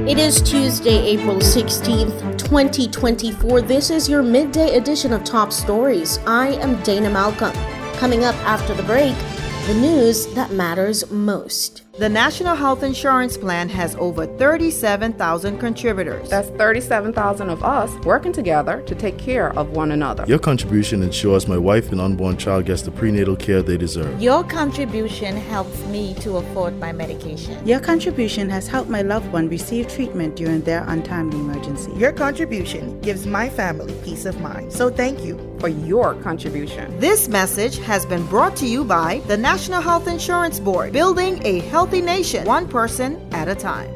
It is Tuesday, April 16th, 2024. This is your midday edition of Top Stories. I am Dana Malcolm. Coming up after the break, the news that matters most. The National Health Insurance Plan has over 37,000 contributors. That's 37,000 of us working together to take care of one another. Your contribution ensures my wife and unborn child gets the prenatal care they deserve. Your contribution helps me to afford my medication. Your contribution has helped my loved one receive treatment during their untimely emergency. Your contribution gives my family peace of mind. So thank you for your contribution. This message has been brought to you by the National Health Insurance Board, building a healthy nation, one person at a time.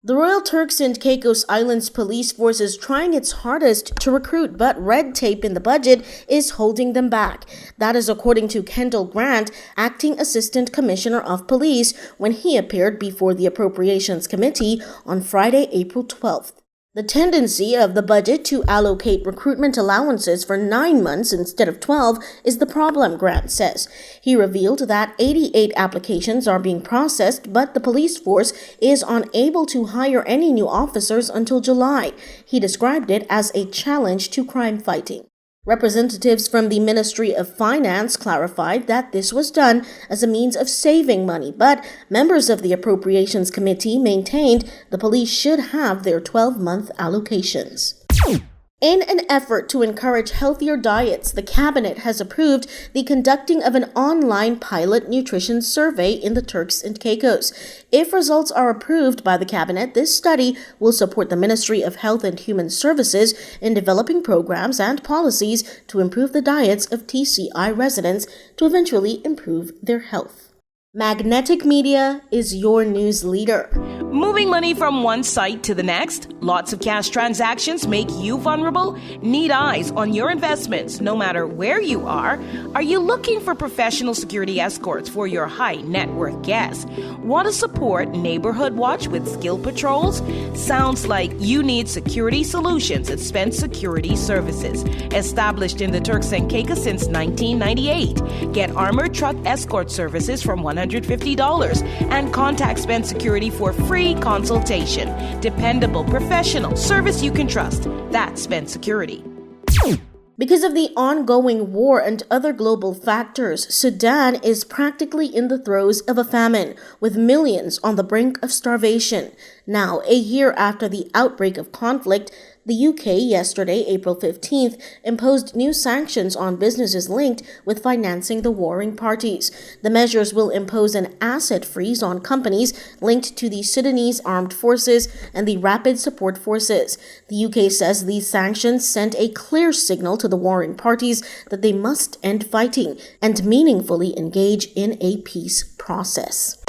The Royal Turks and Caicos Islands police force is trying its hardest to recruit, but red tape in the budget is holding them back. That is according to Kendall Grant, Acting Assistant Commissioner of Police, when he appeared before the Appropriations Committee on Friday, April 12th. The tendency of the budget to allocate recruitment allowances for 9 months instead of 12 is the problem, Grant says. He revealed that 88 applications are being processed, but the police force is unable to hire any new officers until July. He described it as a challenge to crime fighting. Representatives from the Ministry of Finance clarified that this was done as a means of saving money, but members of the Appropriations Committee maintained the police should have their 12-month allocations. In an effort to encourage healthier diets, the Cabinet has approved the conducting of an online pilot nutrition survey in the Turks and Caicos. If results are approved by the Cabinet, this study will support the Ministry of Health and Human Services in developing programs and policies to improve the diets of TCI residents to eventually improve their health. Magnetic Media is your news leader. Moving money from one site to the next? Lots of cash transactions make you vulnerable? Need eyes on your investments no matter where you are? Are you looking for professional security escorts for your high net worth guests? Want to support Neighborhood Watch with skill patrols? Sounds like you need security solutions at Spence Security Services. Established in the Turks and Caicos since 1998. Get armored truck escort services from $150 and contact Spence Security for free consultation. Dependable, professional service you can trust. That's Spence Security. Because of the ongoing war and other global factors, Sudan is practically in the throes of a famine, with millions on the brink of starvation. Now, a year after the outbreak of conflict, the UK yesterday, April 15th, imposed new sanctions on businesses linked with financing the warring parties. The measures will impose an asset freeze on companies linked to the Sudanese armed forces and the Rapid Support Forces. The UK says these sanctions sent a clear signal to the warring parties that they must end fighting and meaningfully engage in a peace process.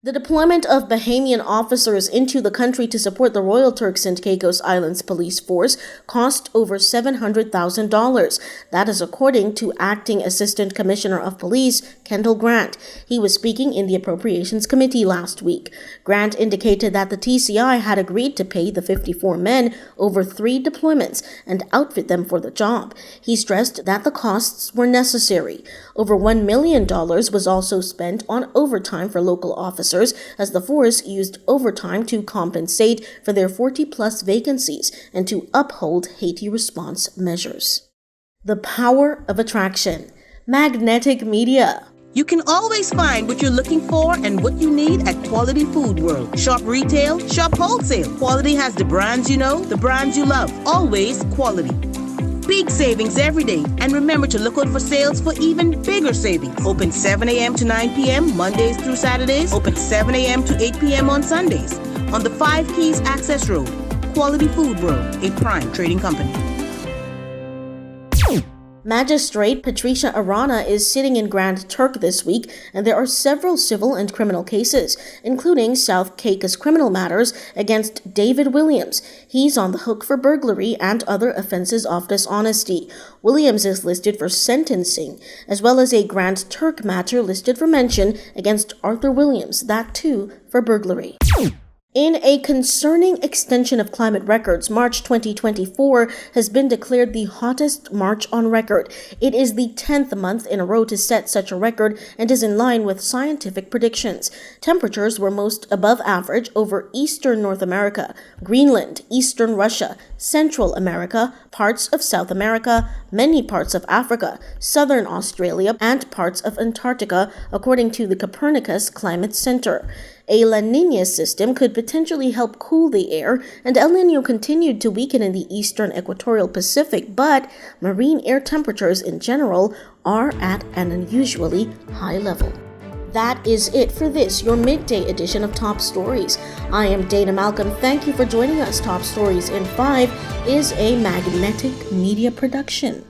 The deployment of Bahamian officers into the country to support the Royal Turks and Caicos Islands police force cost over $700,000. That is according to Acting Assistant Commissioner of Police Kendall Grant. He was speaking in the Appropriations Committee last week. Grant indicated that the TCI had agreed to pay the 54 men over 3 deployments and outfit them for the job. He stressed that the costs were necessary. Over $1 million was also spent on overtime for local officers, as the force used overtime to compensate for their 40-plus vacancies and to uphold Haiti response measures. The power of attraction. Magnetic Media. You can always find what you're looking for and what you need at Quality Food World. Shop retail, shop wholesale. Quality has the brands you know, the brands you love. Always quality. Big savings every day. And remember to look out for sales for even bigger savings. Open 7 a.m. to 9 p.m. Mondays through Saturdays. Open 7 a.m. to 8 p.m. on Sundays. On the 5 Keys Access Road. Quality Food World, a prime trading company. Magistrate Patricia Arana is sitting in Grand Turk this week, and there are several civil and criminal cases, including South Caicos criminal matters against David Williams. He's on the hook for burglary and other offenses of dishonesty. Williams is listed for sentencing, as well as a Grand Turk matter listed for mention against Arthur Williams, that too for burglary. In a concerning extension of climate records, March 2024 has been declared the hottest March on record. It is the 10th month in a row to set such a record and is in line with scientific predictions. Temperatures were most above average over eastern North America, Greenland, eastern Russia, Central America, parts of South America, many parts of Africa, southern Australia, and parts of Antarctica, according to the Copernicus Climate Center. A La Niña system could potentially help cool the air, and El Niño continued to weaken in the eastern equatorial Pacific, but marine air temperatures in general are at an unusually high level. That is it for this, your midday edition of Top Stories. I am Dana Malcolm. Thank you for joining us. Top Stories in 5 is a Magnetic Media production.